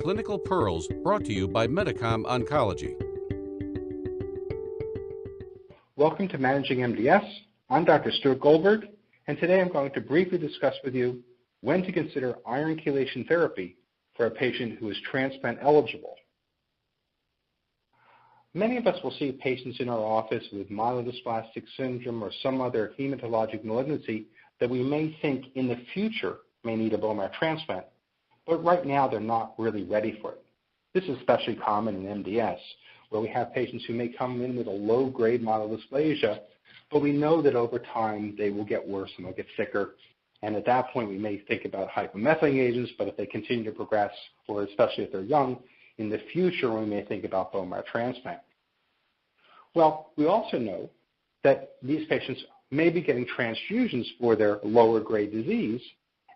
Clinical Pearls, brought to you by Medicom Oncology. Welcome to Managing MDS. I'm Dr. Stuart Goldberg, and today I'm going to briefly discuss with you when to consider iron chelation therapy for a patient who is transplant eligible. Many of us will see patients in our office with myelodysplastic syndrome or some other hematologic malignancy that we may think in the future may need a bone marrow transplant, but right now they're not really ready for it. This is especially common in MDS, where we have patients who may come in with a low-grade myelodysplasia, but we know that over time they will get worse and they'll get sicker. And at that point, we may think about hypomethylating agents, but if they continue to progress, or especially if they're young, in the future we may think about bone marrow transplant. Well, we also know that these patients may be getting transfusions for their lower grade disease,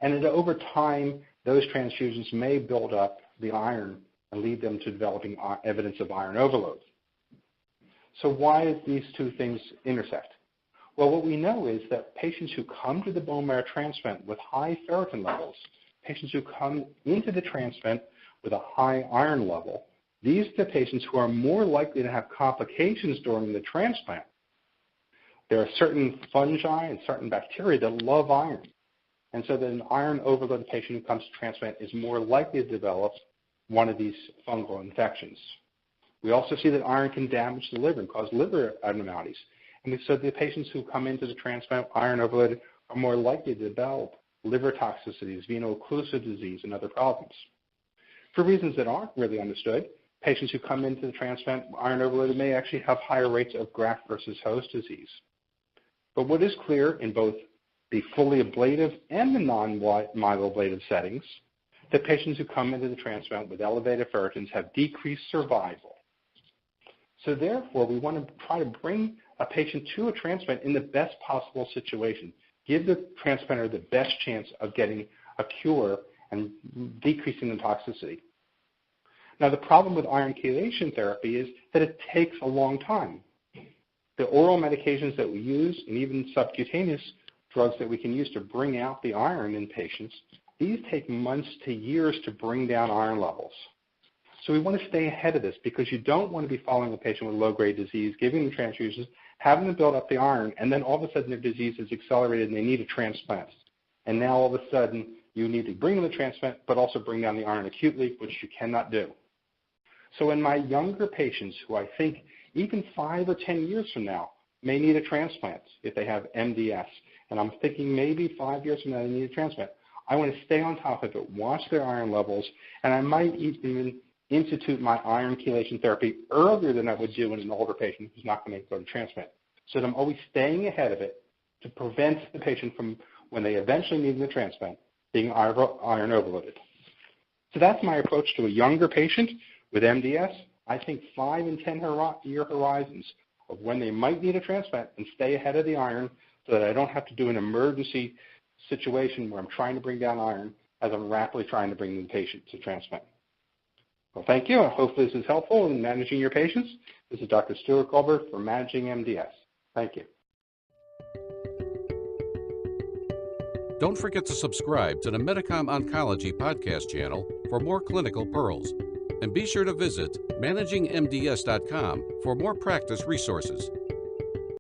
and that over time those transfusions may build up the iron and lead them to developing evidence of iron overload. So why do these two things intersect? Well, what we know is that patients who come to the bone marrow transplant with high ferritin levels, patients who come into the transplant with a high iron level, these are the patients who are more likely to have complications during the transplant. There are certain fungi and certain bacteria that love iron. And so that an iron overloaded patient who comes to transplant is more likely to develop one of these fungal infections. We also see that iron can damage the liver and cause liver abnormalities. And so the patients who come into the transplant iron overloaded are more likely to develop liver toxicities, veno-occlusive disease, and other problems. For reasons that aren't really understood, patients who come into the transplant iron overloaded may actually have higher rates of graft versus host disease. But what is clear in both the fully ablative and the non-myeloablative settings, that patients who come into the transplant with elevated ferritins have decreased survival. So therefore, we want to try to bring a patient to a transplant in the best possible situation. Give the transplanter the best chance of getting a cure and decreasing the toxicity. Now, the problem with iron chelation therapy is that it takes a long time. The oral medications that we use, and even subcutaneous drugs that we can use to bring out the iron in patients, these take months to years to bring down iron levels. So we want to stay ahead of this because you don't want to be following a patient with low-grade disease, giving them transfusions, having them build up the iron, and then all of a sudden their disease is accelerated and they need a transplant. And now all of a sudden you need to bring them the transplant, but also bring down the iron acutely, which you cannot do. So in my younger patients, who I think even 5 or 10 years from now may need a transplant if they have MDS, and I'm thinking maybe 5 years from now they need a transplant, I want to stay on top of it, watch their iron levels, and I might even institute my iron chelation therapy earlier than I would do in an older patient who's not going to go to transplant. So that I'm always staying ahead of it to prevent the patient from, when they eventually need the transplant, being iron overloaded. So that's my approach to a younger patient with MDS. I think 5 and 10 year horizons of when they might need a transplant and stay ahead of the iron so that I don't have to do an emergency situation where I'm trying to bring down iron as I'm rapidly trying to bring the patient to transplant. Well, thank you. I hope this is helpful in managing your patients. This is Dr. Stuart Goldberg for Managing MDS. Thank you. Don't forget to subscribe to the Medicom Oncology podcast channel for more clinical pearls. And be sure to visit managingmds.com for more practice resources.